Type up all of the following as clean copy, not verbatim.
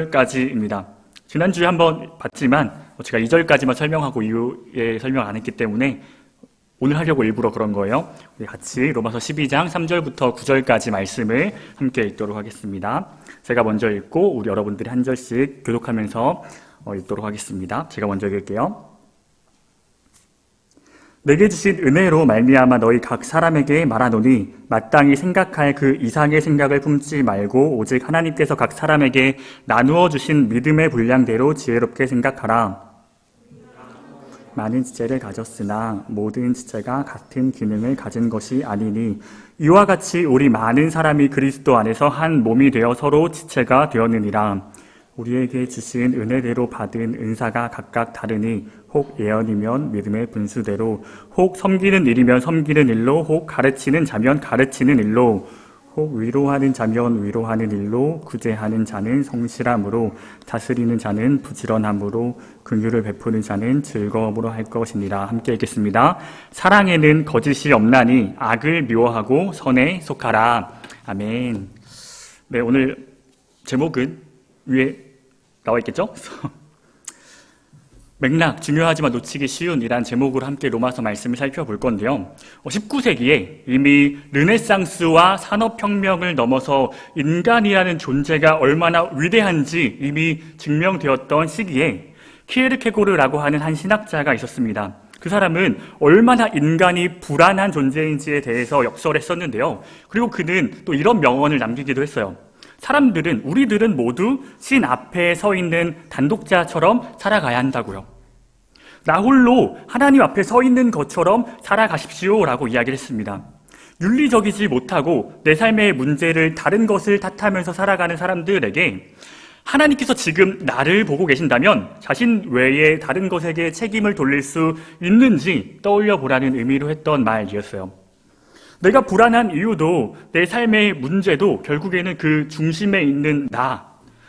까지입니다. 지난주에 한번 봤지만 제가 2절까지만 설명하고 이후에 설명 안 했기 때문에 오늘 하려고 일부러 그런 거예요. 우리 같이 로마서 12장 3절부터 9절까지 말씀을 함께 읽도록 하겠습니다. 제가 먼저 읽고 우리 여러분들이 한 절씩 교독하면서 읽도록 하겠습니다. 제가 먼저 읽을게요. 내게 주신 은혜로 말미암아 너희 각 사람에게 말하노니 마땅히 생각할 그 이상의 생각을 품지 말고 오직 하나님께서 각 사람에게 나누어 주신 믿음의 분량대로 지혜롭게 생각하라. 많은 지체를 가졌으나 모든 지체가 같은 기능을 가진 것이 아니니 이와 같이 우리 많은 사람이 그리스도 안에서 한 몸이 되어 서로 지체가 되었느니라. 우리에게 주신 은혜대로 받은 은사가 각각 다르니 혹 예언이면 믿음의 분수대로, 혹 섬기는 일이면 섬기는 일로, 혹 가르치는 자면 가르치는 일로, 혹 위로하는 자면 위로하는 일로, 구제하는 자는 성실함으로, 다스리는 자는 부지런함으로, 긍휼을 베푸는 자는 즐거움으로 할 것이니라. 함께 읽겠습니다. 사랑에는 거짓이 없나니 악을 미워하고 선에 속하라. 아멘. 네, 오늘 제목은 위에 나와 있겠죠? 맥락, 중요하지만 놓치기 쉬운 이란 제목으로 함께 로마서 말씀을 살펴볼 건데요. 19세기에 이미 르네상스와 산업혁명을 넘어서 인간이라는 존재가 얼마나 위대한지 이미 증명되었던 시기에 키에르케고르라고 하는 한 신학자가 있었습니다. 그 사람은 얼마나 인간이 불안한 존재인지에 대해서 역설했었는데요. 그리고 그는 또 이런 명언을 남기기도 했어요. 우리들은 모두 신 앞에 서 있는 단독자처럼 살아가야 한다고요. 나 홀로 하나님 앞에 서 있는 것처럼 살아가십시오라고 이야기를 했습니다. 윤리적이지 못하고 내 삶의 문제를 다른 것을 탓하면서 살아가는 사람들에게 하나님께서 지금 나를 보고 계신다면 자신 외에 다른 것에게 책임을 돌릴 수 있는지 떠올려 보라는 의미로 했던 말이었어요. 내가 불안한 이유도 내 삶의 문제도 결국에는 그 중심에 있는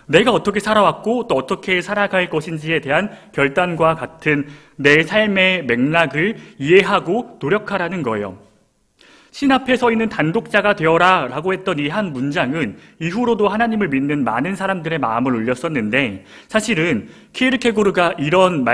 내가 어떻게 살아왔고 또 어떻게 살아갈 것인지에 대한 결단과 같은 내 삶의 맥락을 이해하고 노력하라는 거예요. 신 앞에 서 있는 단독자가 되어라 라고 했던 이 한 문장은 이후로도 하나님을 믿는 많은 사람들의 마음을 울렸었는데, 사실은 키에르케고르가 이런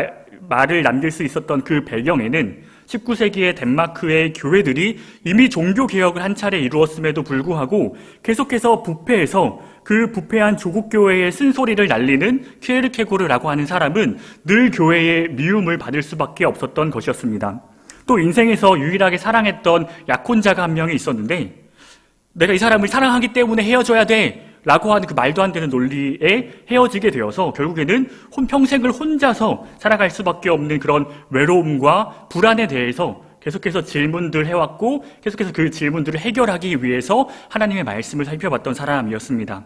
말을 남길 수 있었던 그 배경에는 19세기의 덴마크의 교회들이 이미 종교개혁을 한 차례 이루었음에도 불구하고 계속해서 부패해서 그 부패한 조국교회의 쓴소리를 날리는 키에르케고르라고 하는 사람은 늘 교회의 미움을 받을 수밖에 없었던 것이었습니다. 또 인생에서 유일하게 사랑했던 약혼자가 한 명이 있었는데, 내가 이 사람을 사랑하기 때문에 헤어져야 돼 라고 하는 그 말도 안 되는 논리에 헤어지게 되어서 결국에는 평생을 혼자서 살아갈 수밖에 없는 그런 외로움과 불안에 대해서 계속해서 질문들 해왔고, 계속해서 그 질문들을 해결하기 위해서 하나님의 말씀을 살펴봤던 사람이었습니다.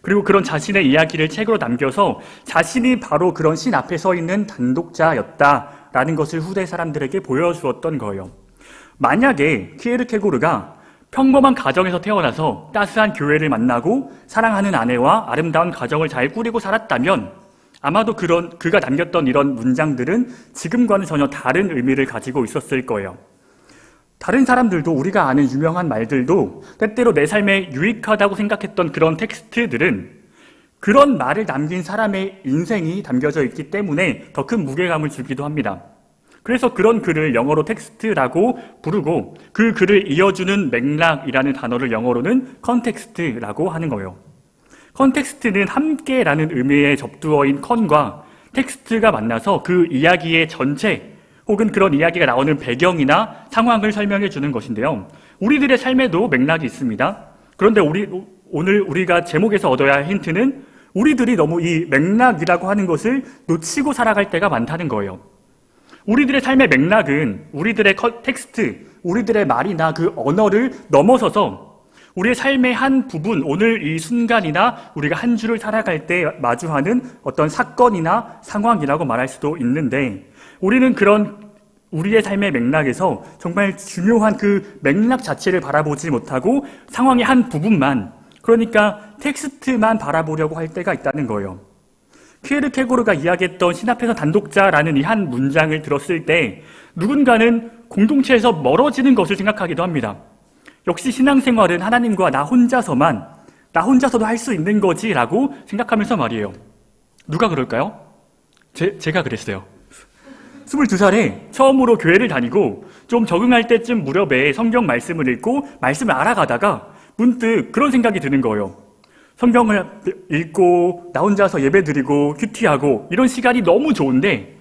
그리고 그런 자신의 이야기를 책으로 남겨서 자신이 바로 그런 신 앞에 서 있는 단독자였다라는 것을 후대 사람들에게 보여주었던 거예요. 만약에 키에르케고르가 평범한 가정에서 태어나서 따스한 교회를 만나고 사랑하는 아내와 아름다운 가정을 잘 꾸리고 살았다면 아마도 그가 남겼던 이런 문장들은 지금과는 전혀 다른 의미를 가지고 있었을 거예요. 다른 사람들도, 우리가 아는 유명한 말들도 때때로 내 삶에 유익하다고 생각했던 그런 텍스트들은 그런 말을 남긴 사람의 인생이 담겨져 있기 때문에 더 큰 무게감을 주기도 합니다. 그래서 그런 글을 영어로 텍스트라고 부르고, 그 글을 이어주는 맥락이라는 단어를 영어로는 컨텍스트라고 하는 거예요. 컨텍스트는 함께라는 의미의 접두어인 컨과 텍스트가 만나서 그 이야기의 전체 혹은 그런 이야기가 나오는 배경이나 상황을 설명해 주는 것인데요. 우리들의 삶에도 맥락이 있습니다. 그런데 오늘 우리가 제목에서 얻어야 할 힌트는 우리들이 너무 이 맥락이라고 하는 것을 놓치고 살아갈 때가 많다는 거예요. 우리들의 삶의 맥락은 우리들의 텍스트, 우리들의 말이나 그 언어를 넘어서서 우리의 삶의 한 부분, 오늘 이 순간이나 우리가 한 주를 살아갈 때 마주하는 어떤 사건이나 상황이라고 말할 수도 있는데, 우리는 그런 우리의 삶의 맥락에서 정말 중요한 그 맥락 자체를 바라보지 못하고 상황의 한 부분만, 그러니까 텍스트만 바라보려고 할 때가 있다는 거예요. 키에르케고르가 이야기했던 신 앞에서 단독자라는 이 한 문장을 들었을 때 누군가는 공동체에서 멀어지는 것을 생각하기도 합니다. 역시 신앙생활은 하나님과 나 혼자서만 나 혼자서도 할 수 있는 거지 라고 생각하면서 말이에요. 누가 그럴까요? 제가 그랬어요. 22살에 처음으로 교회를 다니고 좀 적응할 때쯤 무렵에 성경 말씀을 읽고 말씀을 알아가다가 문득 그런 생각이 드는 거예요. 성경을 읽고 나 혼자서 예배 드리고 큐티하고 이런 시간이 너무 좋은데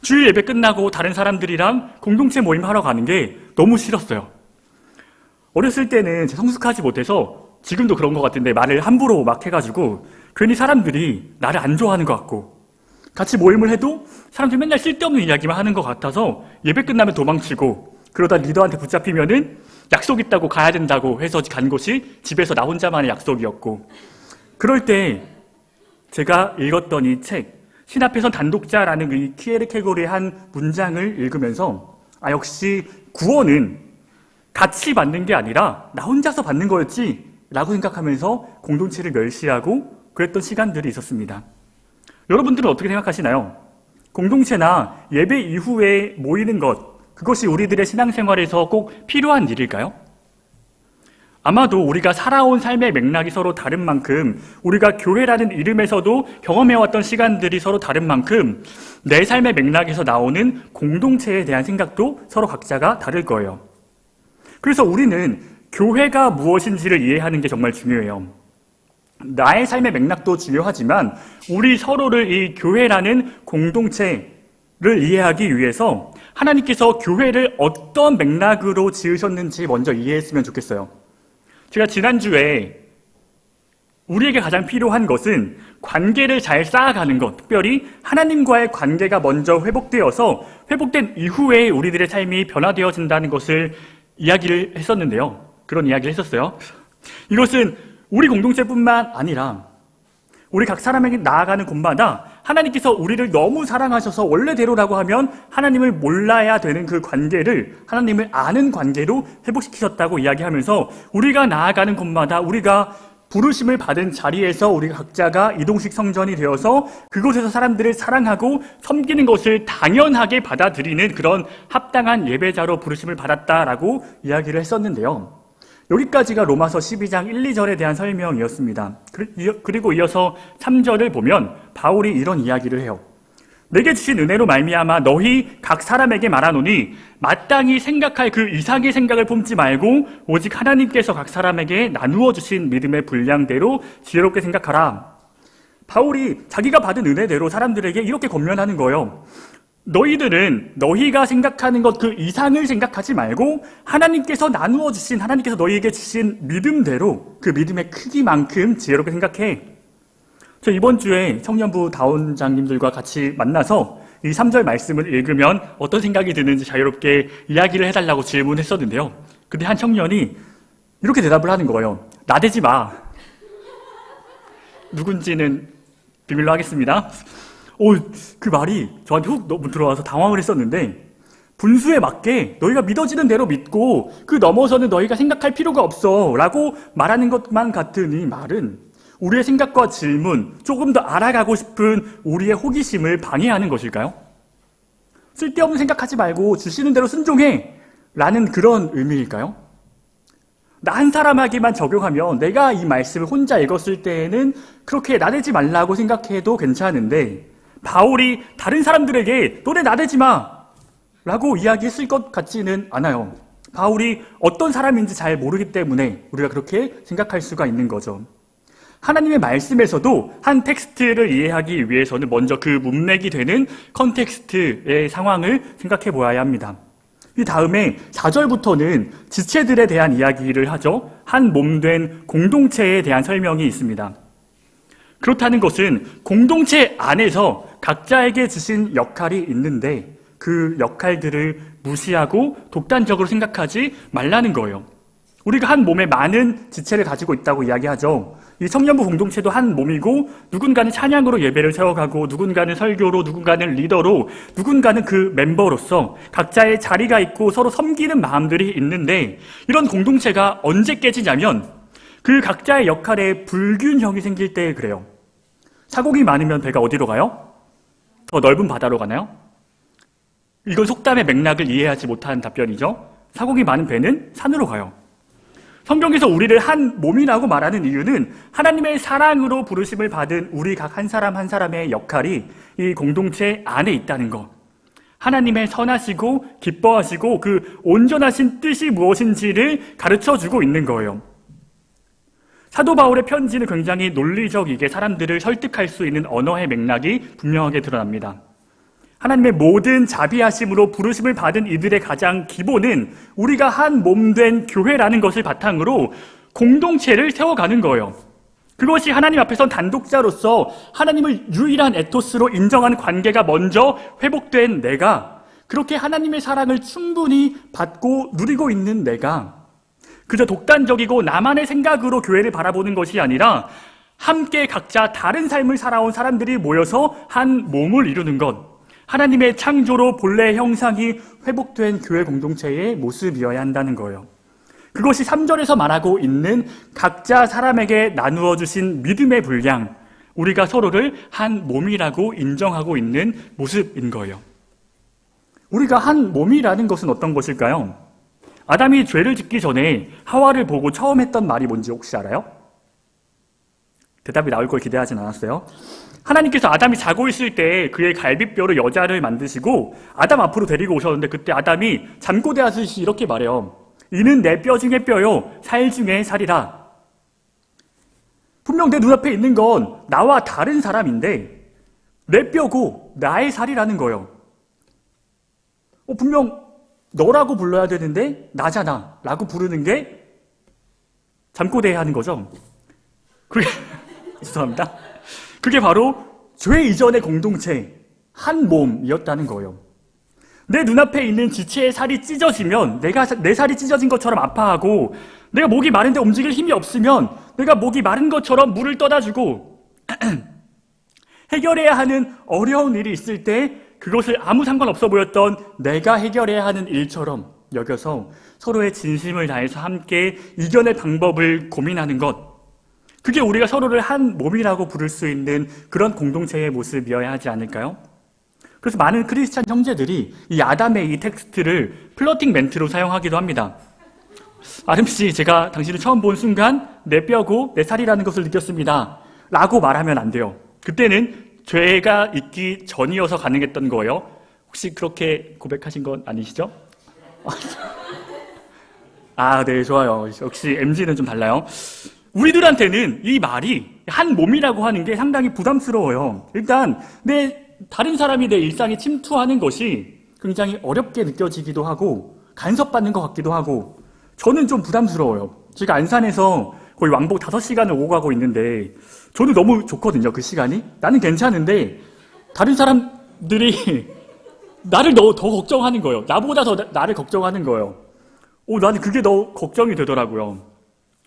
주일 예배 끝나고 다른 사람들이랑 공동체 모임 하러 가는 게 너무 싫었어요. 어렸을 때는 성숙하지 못해서 지금도 그런 것 같은데 말을 함부로 막 해가지고 괜히 사람들이 나를 안 좋아하는 것 같고 같이 모임을 해도 사람들이 맨날 쓸데없는 이야기만 하는 것 같아서 예배 끝나면 도망치고 그러다 리더한테 붙잡히면은 약속 있다고 가야 된다고 해서 간 곳이 집에서 나 혼자만의 약속이었고 그럴 때 제가 읽었던 이 책 신 앞에선 단독자라는 이 키에르케고르의 한 문장을 읽으면서 역시 구원은 같이 받는 게 아니라 나 혼자서 받는 거였지 라고 생각하면서 공동체를 멸시하고 그랬던 시간들이 있었습니다. 여러분들은 어떻게 생각하시나요? 공동체나 예배 이후에 모이는 것, 그것이 우리들의 신앙생활에서 꼭 필요한 일일까요? 아마도 우리가 살아온 삶의 맥락이 서로 다른 만큼 우리가 교회라는 이름에서도 경험해왔던 시간들이 서로 다른 만큼 내 삶의 맥락에서 나오는 공동체에 대한 생각도 서로 각자가 다를 거예요. 그래서 우리는 교회가 무엇인지를 이해하는 게 정말 중요해요. 나의 삶의 맥락도 중요하지만 우리 서로를 이 교회라는 공동체를 이해하기 위해서 하나님께서 교회를 어떤 맥락으로 지으셨는지 먼저 이해했으면 좋겠어요. 제가 지난주에 우리에게 가장 필요한 것은 관계를 잘 쌓아가는 것, 특별히 하나님과의 관계가 먼저 회복되어서 회복된 이후에 우리들의 삶이 변화되어진다는 것을 이야기를 했었는데요. 그런 이야기를 했었어요. 이것은 우리 공동체뿐만 아니라 우리 각 사람에게 나아가는 곳마다 하나님께서 우리를 너무 사랑하셔서 원래대로라고 하면 하나님을 몰라야 되는 그 관계를 하나님을 아는 관계로 회복시키셨다고 이야기하면서 우리가 나아가는 곳마다 우리가 부르심을 받은 자리에서 우리가 각자가 이동식 성전이 되어서 그곳에서 사람들을 사랑하고 섬기는 것을 당연하게 받아들이는 그런 합당한 예배자로 부르심을 받았다라고 이야기를 했었는데요. 여기까지가 로마서 12장 1, 2절에 대한 설명이었습니다. 그리고 이어서 3절을 보면 바울이 이런 이야기를 해요. 내게 주신 은혜로 말미암아 너희 각 사람에게 말하노니 마땅히 생각할 그 이상의 생각을 품지 말고 오직 하나님께서 각 사람에게 나누어 주신 믿음의 분량대로 지혜롭게 생각하라. 바울이 자기가 받은 은혜대로 사람들에게 이렇게 권면하는 거예요. 너희들은 너희가 생각하는 것 그 이상을 생각하지 말고 하나님께서 나누어 주신, 하나님께서 너희에게 주신 믿음대로 그 믿음의 크기만큼 지혜롭게 생각해. 저 이번 주에 청년부 다원장님들과 같이 만나서 이 3절 말씀을 읽으면 어떤 생각이 드는지 자유롭게 이야기를 해달라고 질문했었는데요. 근데 한 청년이 이렇게 대답을 하는 거예요. 나대지 마. 누군지는 비밀로 하겠습니다. 그 말이 저한테 훅 너무 들어와서 당황을 했었는데 분수에 맞게 너희가 믿어지는 대로 믿고 그 넘어서는 너희가 생각할 필요가 없어 라고 말하는 것만 같은 이 말은 우리의 생각과 질문, 조금 더 알아가고 싶은 우리의 호기심을 방해하는 것일까요? 쓸데없는 생각하지 말고 주시는 대로 순종해 라는 그런 의미일까요? 나 한 사람에게만 적용하면 내가 이 말씀을 혼자 읽었을 때에는 그렇게 나대지 말라고 생각해도 괜찮은데 바울이 다른 사람들에게 너네 나대지 마 라고 이야기했을 것 같지는 않아요. 바울이 어떤 사람인지 잘 모르기 때문에 우리가 그렇게 생각할 수가 있는 거죠. 하나님의 말씀에서도 한 텍스트를 이해하기 위해서는 먼저 그 문맥이 되는 컨텍스트의 상황을 생각해 보아야 합니다. 이 다음에 4절부터는 지체들에 대한 이야기를 하죠. 한 몸된 공동체에 대한 설명이 있습니다. 그렇다는 것은 공동체 안에서 각자에게 주신 역할이 있는데 그 역할들을 무시하고 독단적으로 생각하지 말라는 거예요. 우리가 한 몸에 많은 지체를 가지고 있다고 이야기하죠. 이 청년부 공동체도 한 몸이고 누군가는 찬양으로 예배를 세워가고 누군가는 설교로, 누군가는 리더로, 누군가는 그 멤버로서 각자의 자리가 있고 서로 섬기는 마음들이 있는데 이런 공동체가 언제 깨지냐면 그 각자의 역할에 불균형이 생길 때 그래요. 사곡이 많으면 배가 어디로 가요? 더 넓은 바다로 가나요? 이건 속담의 맥락을 이해하지 못한 답변이죠. 사곡이 많은 배는 산으로 가요. 성경에서 우리를 한 몸이라고 말하는 이유는 하나님의 사랑으로 부르심을 받은 우리 각 한 사람 한 사람의 역할이 이 공동체 안에 있다는 것. 하나님의 선하시고 기뻐하시고 그 온전하신 뜻이 무엇인지를 가르쳐주고 있는 거예요. 사도 바울의 편지는 굉장히 논리적이게 사람들을 설득할 수 있는 언어의 맥락이 분명하게 드러납니다. 하나님의 모든 자비하심으로 부르심을 받은 이들의 가장 기본은 우리가 한 몸 된 교회라는 것을 바탕으로 공동체를 세워가는 거예요. 그것이 하나님 앞에선 단독자로서 하나님을 유일한 에토스로 인정하는 관계가 먼저 회복된 내가, 그렇게 하나님의 사랑을 충분히 받고 누리고 있는 내가 그저 독단적이고 나만의 생각으로 교회를 바라보는 것이 아니라 함께 각자 다른 삶을 살아온 사람들이 모여서 한 몸을 이루는 것, 하나님의 창조로 본래의 형상이 회복된 교회 공동체의 모습이어야 한다는 거예요. 그것이 3절에서 말하고 있는 각자 사람에게 나누어 주신 믿음의 분량, 우리가 서로를 한 몸이라고 인정하고 있는 모습인 거예요. 우리가 한 몸이라는 것은 어떤 것일까요? 아담이 죄를 짓기 전에 하와를 보고 처음 했던 말이 뭔지 혹시 알아요? 대답이 나올 걸 기대하진 않았어요. 하나님께서 아담이 자고 있을 때 그의 갈비뼈로 여자를 만드시고 아담 앞으로 데리고 오셨는데, 그때 아담이 잠꼬대하듯이 이렇게 말해요. 이는 내 뼈 중에 뼈요 살 중에 살이라. 분명 내 눈앞에 있는 건 나와 다른 사람인데 내 뼈고 나의 살이라는 거예요. 분명 너라고 불러야 되는데 나잖아 라고 부르는 게 잠꼬대 하는 거죠. 그게 죄송합니다. 그게 바로 죄 이전의 공동체, 한 몸이었다는 거예요. 내 눈앞에 있는 지체의 살이 찢어지면 내 살이 찢어진 것처럼 아파하고, 내가 목이 마른데 움직일 힘이 없으면 내가 목이 마른 것처럼 물을 떠다주고 해결해야 하는 어려운 일이 있을 때 그것을 아무 상관없어 보였던 내가 해결해야 하는 일처럼 여겨서 서로의 진심을 다해서 함께 이겨낼 방법을 고민하는 것, 그게 우리가 서로를 한 몸이라고 부를 수 있는 그런 공동체의 모습이어야 하지 않을까요? 그래서 많은 크리스찬 형제들이 이 아담의 이 텍스트를 플러팅 멘트로 사용하기도 합니다. 아름씨, 제가 당신을 처음 본 순간 내 뼈고 내 살이라는 것을 느꼈습니다 라고 말하면 안 돼요. 그때는 죄가 있기 전이어서 가능했던 거예요. 혹시 그렇게 고백하신 건 아니시죠? 아, 네, 좋아요. 역시 MZ는 좀 달라요. 우리들한테는 이 말이 한 몸이라고 하는 게 상당히 부담스러워요. 일단 다른 사람이 내 일상에 침투하는 것이 굉장히 어렵게 느껴지기도 하고 간섭받는 것 같기도 하고, 저는 좀 부담스러워요. 제가 안산에서 거의 왕복 5시간을 오고 가고 있는데 저는 너무 좋거든요, 그 시간이. 나는 괜찮은데 다른 사람들이 나를 더 걱정하는 거예요. 나보다 더 나를 걱정하는 거예요. 나는 그게 더 걱정이 되더라고요.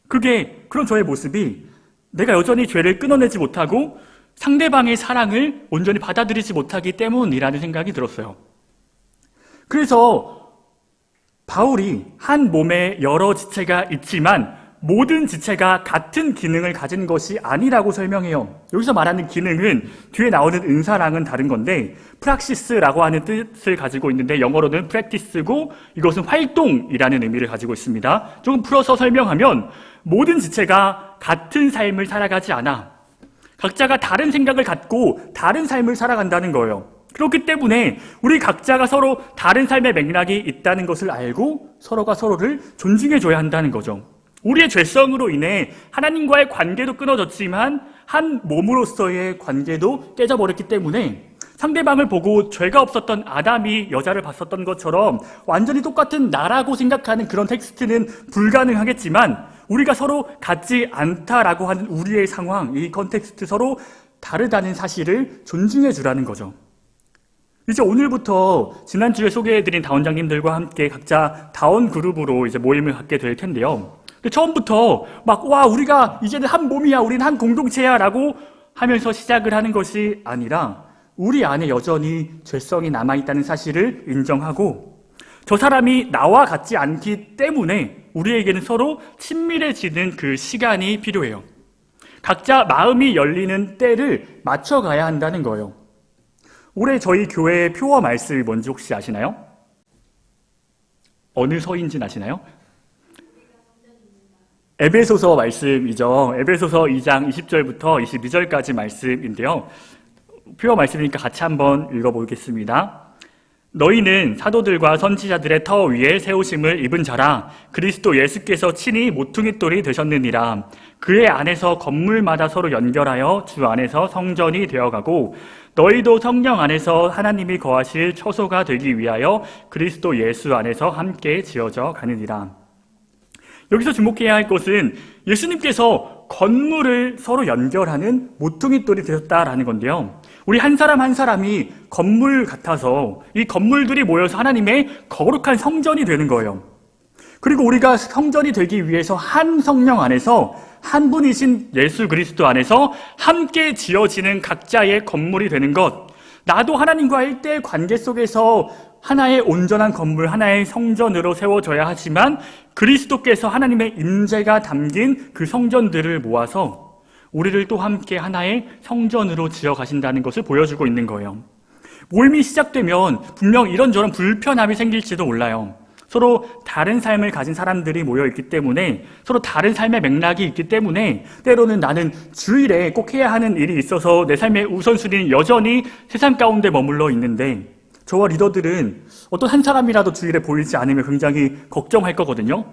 그런 저의 모습이 내가 여전히 죄를 끊어내지 못하고 상대방의 사랑을 온전히 받아들이지 못하기 때문이라는 생각이 들었어요. 그래서 바울이 한 몸에 여러 지체가 있지만 모든 지체가 같은 기능을 가진 것이 아니라고 설명해요. 여기서 말하는 기능은 뒤에 나오는 은사랑은 다른 건데 프락시스라고 하는 뜻을 가지고 있는데 영어로는 프랙티스고 이것은 활동이라는 의미를 가지고 있습니다. 조금 풀어서 설명하면 모든 지체가 같은 삶을 살아가지 않아. 각자가 다른 생각을 갖고 다른 삶을 살아간다는 거예요. 그렇기 때문에 우리 각자가 서로 다른 삶의 맥락이 있다는 것을 알고 서로가 서로를 존중해줘야 한다는 거죠. 우리의 죄성으로 인해 하나님과의 관계도 끊어졌지만 한 몸으로서의 관계도 깨져버렸기 때문에 상대방을 보고 죄가 없었던 아담이 여자를 봤었던 것처럼 완전히 똑같은 나라고 생각하는 그런 텍스트는 불가능하겠지만, 우리가 서로 같지 않다라고 하는 우리의 상황, 이 컨텍스트, 서로 다르다는 사실을 존중해 주라는 거죠. 이제 오늘부터 지난주에 소개해드린 다원장님들과 함께 각자 다원 그룹으로 이제 모임을 갖게 될 텐데요. 처음부터 우리가 이제는 한 몸이야, 우리는 한 공동체야 라고 하면서 시작을 하는 것이 아니라 우리 안에 여전히 죄성이 남아있다는 사실을 인정하고 저 사람이 나와 같지 않기 때문에 우리에게는 서로 친밀해지는 그 시간이 필요해요. 각자 마음이 열리는 때를 맞춰가야 한다는 거예요. 올해 저희 교회의 표어 말씀이 뭔지 혹시 아시나요? 어느 서인지는 아시나요? 에베소서 말씀이죠. 에베소서 2장 20절부터 22절까지 말씀인데요. 표어 말씀이니까 같이 한번 읽어보겠습니다. 너희는 사도들과 선지자들의 터 위에 세우심을 입은 자라. 그리스도 예수께서 친히 모퉁이돌이 되셨느니라. 그의 안에서 건물마다 서로 연결하여 주 안에서 성전이 되어가고 너희도 성령 안에서 하나님이 거하실 처소가 되기 위하여 그리스도 예수 안에서 함께 지어져 가느니라. 여기서 주목해야 할 것은 예수님께서 건물을 서로 연결하는 모퉁이돌이 되셨다라는 건데요. 우리 한 사람 한 사람이 건물 같아서 이 건물들이 모여서 하나님의 거룩한 성전이 되는 거예요. 그리고 우리가 성전이 되기 위해서 한 성령 안에서 한 분이신 예수 그리스도 안에서 함께 지어지는 각자의 건물이 되는 것. 나도 하나님과 일대의 관계 속에서 하나의 온전한 건물, 하나의 성전으로 세워져야 하지만 그리스도께서 하나님의 임재가 담긴 그 성전들을 모아서 우리를 또 함께 하나의 성전으로 지어가신다는 것을 보여주고 있는 거예요. 모임이 시작되면 분명 이런저런 불편함이 생길지도 몰라요. 서로 다른 삶을 가진 사람들이 모여있기 때문에 서로 다른 삶의 맥락이 있기 때문에 때로는 나는 주일에 꼭 해야 하는 일이 있어서 내 삶의 우선순위는 여전히 세상 가운데 머물러 있는데 저와 리더들은 어떤 한 사람이라도 주일에 보이지 않으면 굉장히 걱정할 거거든요.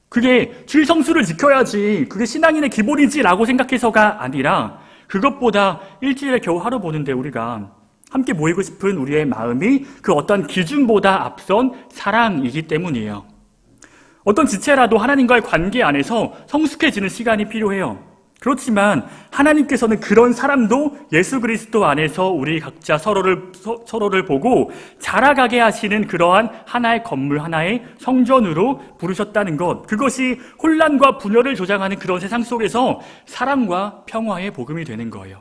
그게 주일 성수를 지켜야지, 그게 신앙인의 기본이지라고 생각해서가 아니라 그것보다 일주일에 겨우 하루 보는데 우리가 함께 모이고 싶은 우리의 마음이 그 어떤 기준보다 앞선 사랑이기 때문이에요. 어떤 지체라도 하나님과의 관계 안에서 성숙해지는 시간이 필요해요. 그렇지만 하나님께서는 그런 사람도 예수 그리스도 안에서 우리 각자 서로를 보고 자라가게 하시는 그러한 하나의 건물, 하나의 성전으로 부르셨다는 것. 그것이 혼란과 분열을 조장하는 그런 세상 속에서 사랑과 평화의 복음이 되는 거예요.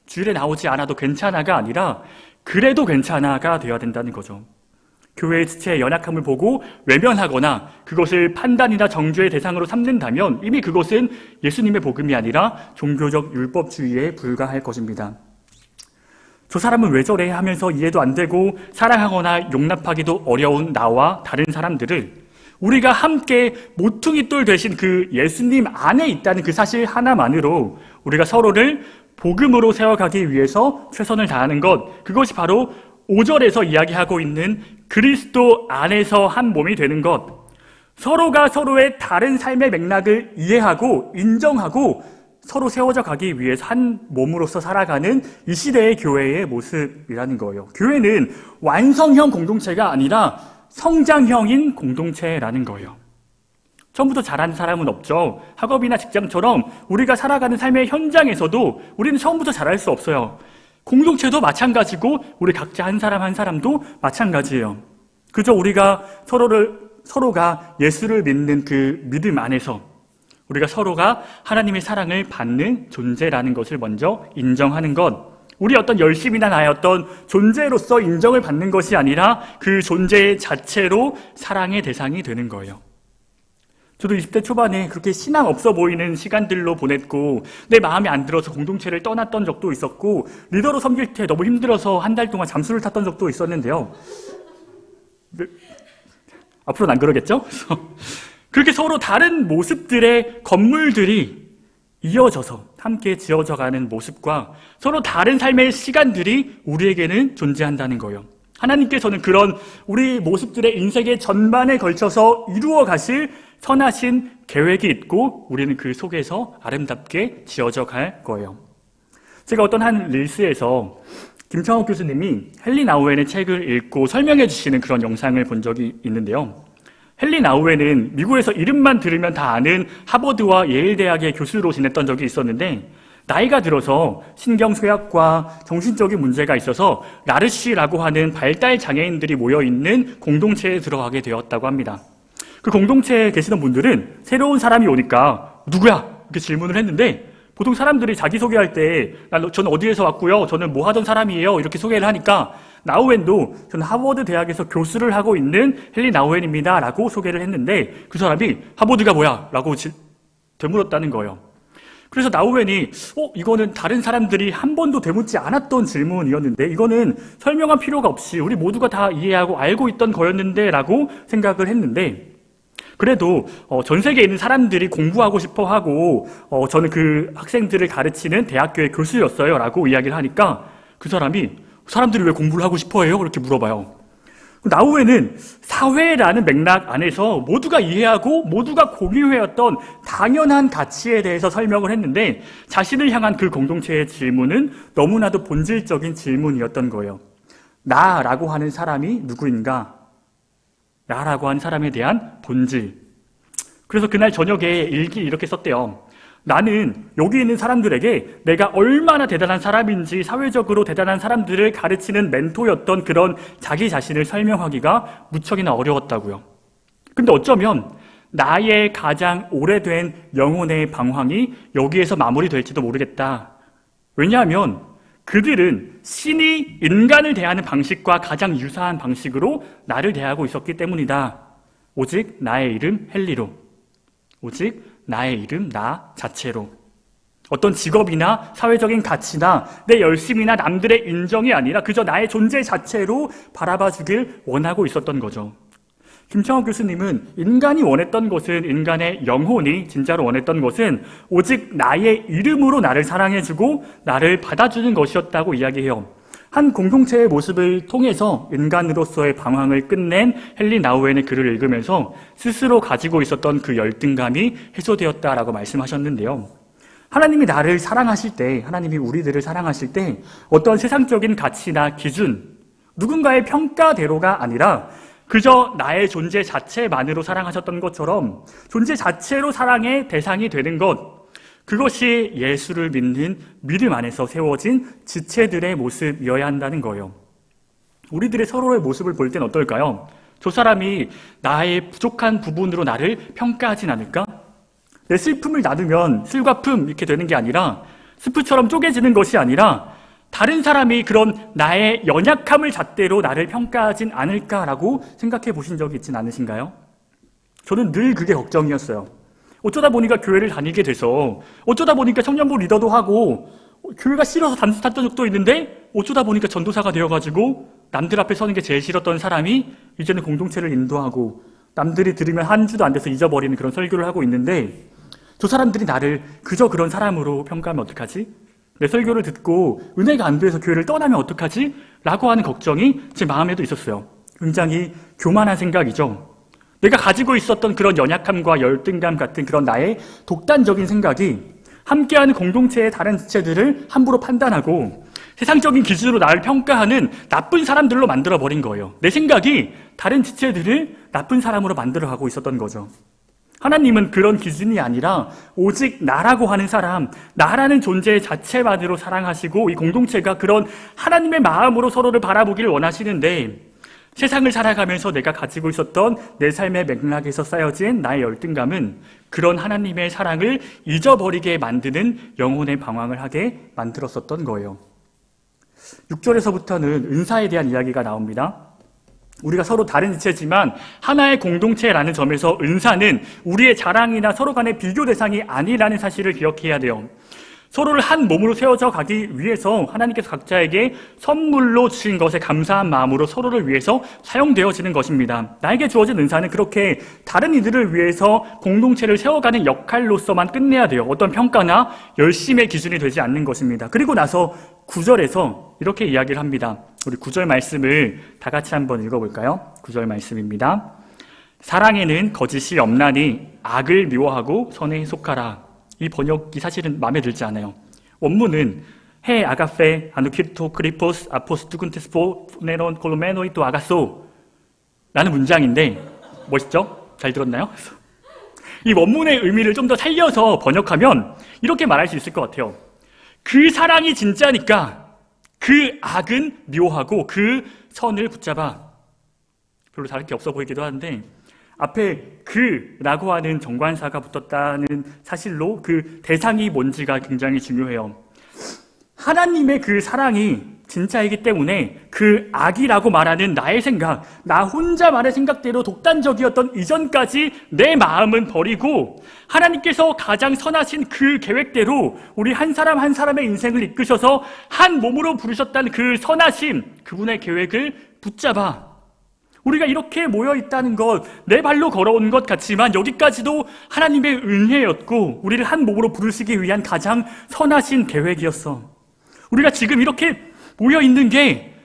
주일에 나오지 않아도 괜찮아가 아니라 그래도 괜찮아가 되어야 된다는 거죠. 교회의 지체의 연약함을 보고 외면하거나 그것을 판단이나 정죄의 대상으로 삼는다면 이미 그것은 예수님의 복음이 아니라 종교적 율법주의에 불과할 것입니다. 저 사람은 왜 저래 하면서 이해도 안 되고 사랑하거나 용납하기도 어려운 나와 다른 사람들을 우리가 함께 모퉁이돌 되신 그 예수님 안에 있다는 그 사실 하나만으로 우리가 서로를 복음으로 세워가기 위해서 최선을 다하는 것, 그것이 바로 5절에서 이야기하고 있는 그리스도 안에서 한 몸이 되는 것. 서로가 서로의 다른 삶의 맥락을 이해하고 인정하고 서로 세워져 가기 위해서 한 몸으로서 살아가는 이 시대의 교회의 모습이라는 거예요. 교회는 완성형 공동체가 아니라 성장형인 공동체라는 거예요. 처음부터 잘하는 사람은 없죠. 학업이나 직장처럼 우리가 살아가는 삶의 현장에서도 우리는 처음부터 잘할 수 없어요. 공동체도 마찬가지고 우리 각자 한 사람 한 사람도 마찬가지예요. 그저 우리가 서로가 예수를 믿는 그 믿음 안에서 우리가 서로가 하나님의 사랑을 받는 존재라는 것을 먼저 인정하는 것. 우리 어떤 열심이나 나의 어떤 존재로서 인정을 받는 것이 아니라 그 존재 자체로 사랑의 대상이 되는 거예요. 저도 20대 초반에 그렇게 신앙 없어 보이는 시간들로 보냈고 내 마음에 안 들어서 공동체를 떠났던 적도 있었고 리더로 섬길 때 너무 힘들어서 한 달 동안 잠수를 탔던 적도 있었는데요. 앞으로는 안 그러겠죠? 그렇게 서로 다른 모습들의 건물들이 이어져서 함께 지어져가는 모습과 서로 다른 삶의 시간들이 우리에게는 존재한다는 거예요. 하나님께서는 그런 우리 모습들의 인생의 전반에 걸쳐서 이루어 가실 선하신 계획이 있고 우리는 그 속에서 아름답게 지어져 갈 거예요. 제가 어떤 한 릴스에서 김창욱 교수님이 헨리 나우엔의 책을 읽고 설명해 주시는 그런 영상을 본 적이 있는데요. 헨리 나우엔은 미국에서 이름만 들으면 다 아는 하버드와 예일 대학의 교수로 지냈던 적이 있었는데 나이가 들어서 신경쇠약과 정신적인 문제가 있어서 라르쉬라고 하는 발달 장애인들이 모여있는 공동체에 들어가게 되었다고 합니다. 그 공동체에 계시던 분들은 새로운 사람이 오니까 누구야? 이렇게 질문을 했는데 보통 사람들이 자기소개할 때 저는 어디에서 왔고요, 저는 뭐 하던 사람이에요 이렇게 소개를 하니까 나우엔도 저는 하버드 대학에서 교수를 하고 있는 헨리 나우엔입니다 라고 소개를 했는데 그 사람이 하버드가 뭐야? 라고 되물었다는 거예요. 그래서 나우엔이 이거는 다른 사람들이 한 번도 되묻지 않았던 질문이었는데 이거는 설명할 필요가 없이 우리 모두가 다 이해하고 알고 있던 거였는데 라고 생각을 했는데 그래도 전 세계에 있는 사람들이 공부하고 싶어 하고 저는 그 학생들을 가르치는 대학교의 교수였어요 라고 이야기를 하니까 그 사람들이 왜 공부를 하고 싶어 해요? 그렇게 물어봐요. 나우에는 사회라는 맥락 안에서 모두가 이해하고 모두가 공유해왔던 당연한 가치에 대해서 설명을 했는데 자신을 향한 그 공동체의 질문은 너무나도 본질적인 질문이었던 거예요. 나라고 하는 사람이 누구인가? 나라고 하는 사람에 대한 본질. 그래서 그날 저녁에 일기 이렇게 썼대요. 나는 여기 있는 사람들에게 내가 얼마나 대단한 사람인지 사회적으로 대단한 사람들을 가르치는 멘토였던 그런 자기 자신을 설명하기가 무척이나 어려웠다고요. 근데 어쩌면 나의 가장 오래된 영혼의 방황이 여기에서 마무리될지도 모르겠다. 왜냐하면 그들은 신이 인간을 대하는 방식과 가장 유사한 방식으로 나를 대하고 있었기 때문이다. 오직 나의 이름 헨리로. 오직 나의 이름 나 자체로. 어떤 직업이나 사회적인 가치나 내 열심이나 남들의 인정이 아니라 그저 나의 존재 자체로 바라봐 주길 원하고 있었던 거죠. 김창호 교수님은 인간이 원했던 것은, 인간의 영혼이 진짜로 원했던 것은 오직 나의 이름으로 나를 사랑해주고 나를 받아주는 것이었다고 이야기해요. 한 공동체의 모습을 통해서 인간으로서의 방황을 끝낸 헨리 나우엔의 글을 읽으면서 스스로 가지고 있었던 그 열등감이 해소되었다라고 말씀하셨는데요. 하나님이 나를 사랑하실 때, 하나님이 우리들을 사랑하실 때 어떤 세상적인 가치나 기준, 누군가의 평가대로가 아니라 그저 나의 존재 자체만으로 사랑하셨던 것처럼 존재 자체로 사랑의 대상이 되는 것, 그것이 예수를 믿는 믿음 안에서 세워진 지체들의 모습이어야 한다는 거예요. 우리들의 서로의 모습을 볼 땐 어떨까요? 저 사람이 나의 부족한 부분으로 나를 평가하진 않을까? 내 슬픔을 나누면 슬과품 이렇게 되는 게 아니라 스프처럼 쪼개지는 것이 아니라 다른 사람이 그런 나의 연약함을 잣대로 나를 평가하진 않을까라고 생각해 보신 적이 있진 않으신가요? 저는 늘 그게 걱정이었어요. 어쩌다 보니까 교회를 다니게 돼서 어쩌다 보니까 청년부 리더도 하고 교회가 싫어서 단수 탔던 적도 있는데 어쩌다 보니까 전도사가 되어가지고 남들 앞에 서는 게 제일 싫었던 사람이 이제는 공동체를 인도하고 남들이 들으면 한 주도 안 돼서 잊어버리는 그런 설교를 하고 있는데 저 사람들이 나를 그저 그런 사람으로 평가하면 어떡하지? 내 설교를 듣고 은혜가 안 돼서 교회를 떠나면 어떡하지? 라고 하는 걱정이 제 마음에도 있었어요. 굉장히 교만한 생각이죠. 내가 가지고 있었던 그런 연약함과 열등감 같은 그런 나의 독단적인 생각이 함께하는 공동체의 다른 지체들을 함부로 판단하고 세상적인 기준으로 나를 평가하는 나쁜 사람들로 만들어버린 거예요. 내 생각이 다른 지체들을 나쁜 사람으로 만들어가고 있었던 거죠. 하나님은 그런 기준이 아니라 오직 나라고 하는 사람, 나라는 존재 자체만으로 사랑하시고 이 공동체가 그런 하나님의 마음으로 서로를 바라보기를 원하시는데 세상을 살아가면서 내가 가지고 있었던 내 삶의 맥락에서 쌓여진 나의 열등감은 그런 하나님의 사랑을 잊어버리게 만드는 영혼의 방황을 하게 만들었었던 거예요. 6절에서부터는 은사에 대한 이야기가 나옵니다. 우리가 서로 다른 지체지만 하나의 공동체라는 점에서 은사는 우리의 자랑이나 서로 간의 비교 대상이 아니라는 사실을 기억해야 돼요. 서로를 한 몸으로 세워져 가기 위해서 하나님께서 각자에게 선물로 주신 것에 감사한 마음으로 서로를 위해서 사용되어지는 것입니다. 나에게 주어진 은사는 그렇게 다른 이들을 위해서 공동체를 세워가는 역할로서만 끝내야 돼요. 어떤 평가나 열심의 기준이 되지 않는 것입니다. 그리고 나서 9절에서 이렇게 이야기를 합니다. 우리 9절 말씀을 다 같이 한번 읽어볼까요? 9절 말씀입니다. 사랑에는 거짓이 없나니 악을 미워하고 선에 속하라. 이 번역이 사실은 마음에 들지 않아요. 원문은 헤 아가페 아누키토 크리포스 아포스투 군테스포 네론 콜로메노이토 아가소 라는 문장인데 멋있죠? 잘 들었나요? 이 원문의 의미를 좀 더 살려서 번역하면 이렇게 말할 수 있을 것 같아요. 그 사랑이 진짜니까 그 악은 미워하고 그 선을 붙잡아. 별로 다를 게 없어 보이기도 하는데 앞에 그라고 하는 정관사가 붙었다는 사실로 그 대상이 뭔지가 굉장히 중요해요. 하나님의 그 사랑이 진짜이기 때문에 그 악이라고 말하는 나의 생각, 나 혼자만의 생각대로 독단적이었던 이전까지 내 마음은 버리고 하나님께서 가장 선하신 그 계획대로 우리 한 사람 한 사람의 인생을 이끄셔서 한 몸으로 부르셨다는 그 선하심, 그분의 계획을 붙잡아 우리가 이렇게 모여 있다는 것, 내 발로 걸어온 것 같지만 여기까지도 하나님의 은혜였고 우리를 한 몸으로 부르시기 위한 가장 선하신 계획이었어. 우리가 지금 이렇게 모여 있는 게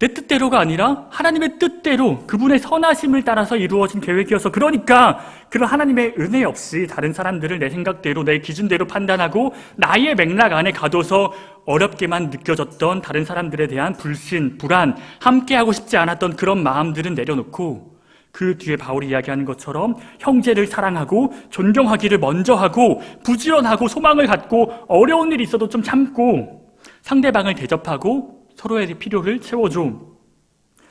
내 뜻대로가 아니라 하나님의 뜻대로 그분의 선하심을 따라서 이루어진 계획이어서, 그러니까 그런 하나님의 은혜 없이 다른 사람들을 내 생각대로 내 기준대로 판단하고 나의 맥락 안에 가둬서 어렵게만 느껴졌던 다른 사람들에 대한 불신, 불안, 함께하고 싶지 않았던 그런 마음들은 내려놓고 그 뒤에 바울이 이야기하는 것처럼 형제를 사랑하고 존경하기를 먼저 하고 부지런하고 소망을 갖고 어려운 일이 있어도 좀 참고 상대방을 대접하고 서로의 필요를 채워줘.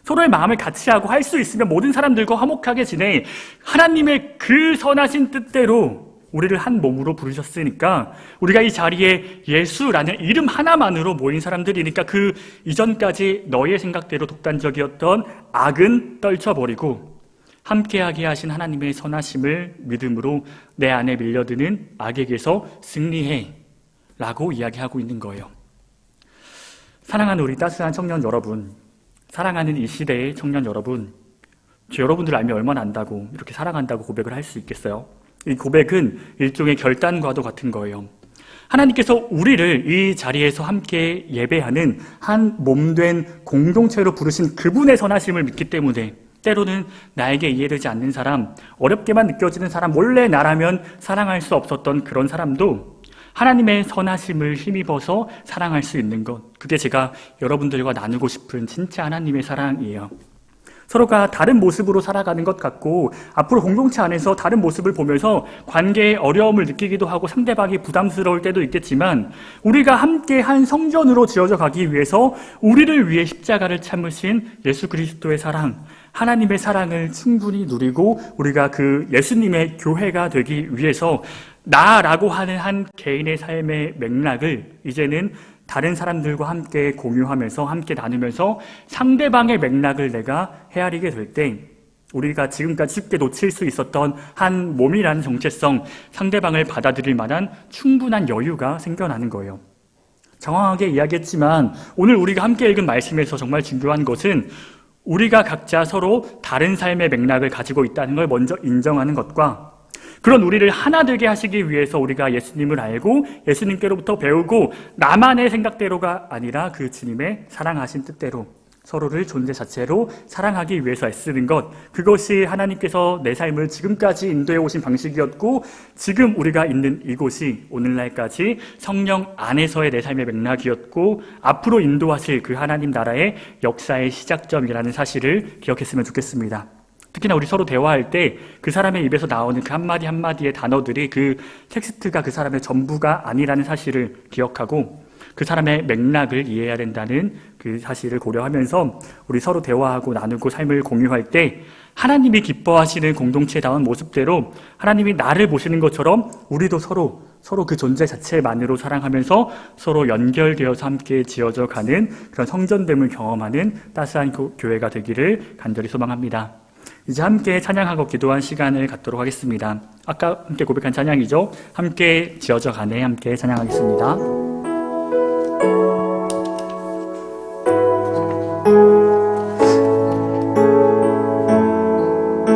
서로의 마음을 같이 하고 할 수 있으면 모든 사람들과 화목하게 지내. 하나님의 그 선하신 뜻대로 우리를 한 몸으로 부르셨으니까 우리가 이 자리에 예수라는 이름 하나만으로 모인 사람들이니까 그 이전까지 너의 생각대로 독단적이었던 악은 떨쳐버리고 함께하게 하신 하나님의 선하심을 믿음으로 내 안에 밀려드는 악에게서 승리해 라고 이야기하고 있는 거예요. 사랑하는 우리 따스한 청년 여러분, 사랑하는 이 시대의 청년 여러분, 여러분들 알면 얼마나 안다고 이렇게 사랑한다고 고백을 할 수 있겠어요? 이 고백은 일종의 결단과도 같은 거예요. 하나님께서 우리를 이 자리에서 함께 예배하는 한 몸된 공동체로 부르신 그분의 선하심을 믿기 때문에 때로는 나에게 이해되지 않는 사람, 어렵게만 느껴지는 사람, 원래 나라면 사랑할 수 없었던 그런 사람도 하나님의 선하심을 힘입어서 사랑할 수 있는 것, 그게 제가 여러분들과 나누고 싶은 진짜 하나님의 사랑이에요. 서로가 다른 모습으로 살아가는 것 같고 앞으로 공동체 안에서 다른 모습을 보면서 관계에 어려움을 느끼기도 하고 상대방이 부담스러울 때도 있겠지만 우리가 함께 한 성전으로 지어져 가기 위해서 우리를 위해 십자가를 참으신 예수 그리스도의 사랑, 하나님의 사랑을 충분히 누리고 우리가 그 예수님의 교회가 되기 위해서 나라고 하는 한 개인의 삶의 맥락을 이제는 다른 사람들과 함께 공유하면서 함께 나누면서 상대방의 맥락을 내가 헤아리게 될 때 우리가 지금까지 쉽게 놓칠 수 있었던 한 몸이라는 정체성, 상대방을 받아들일 만한 충분한 여유가 생겨나는 거예요. 정확하게 이야기했지만 오늘 우리가 함께 읽은 말씀에서 정말 중요한 것은 우리가 각자 서로 다른 삶의 맥락을 가지고 있다는 걸 먼저 인정하는 것과 그런 우리를 하나 되게 하시기 위해서 우리가 예수님을 알고 예수님께로부터 배우고 나만의 생각대로가 아니라 그 주님의 사랑하신 뜻대로 서로를 존재 자체로 사랑하기 위해서 애쓰는 것, 그것이 하나님께서 내 삶을 지금까지 인도해 오신 방식이었고 지금 우리가 있는 이곳이 오늘날까지 성령 안에서의 내 삶의 맥락이었고 앞으로 인도하실 그 하나님 나라의 역사의 시작점이라는 사실을 기억했으면 좋겠습니다. 특히나 우리 서로 대화할 때 그 사람의 입에서 나오는 그 한마디 한마디의 단어들이 그 텍스트가 그 사람의 전부가 아니라는 사실을 기억하고 그 사람의 맥락을 이해해야 된다는 그 사실을 고려하면서 우리 서로 대화하고 나누고 삶을 공유할 때 하나님이 기뻐하시는 공동체다운 모습대로 하나님이 나를 보시는 것처럼 우리도 서로 그 존재 자체만으로 사랑하면서 서로 연결되어서 함께 지어져 가는 그런 성전됨을 경험하는 따스한 교회가 되기를 간절히 소망합니다. 이제 함께 찬양하고 기도한 시간을 갖도록 하겠습니다. 아까 함께 고백한 찬양이죠. 함께 지어져 가네 함께 찬양하겠습니다.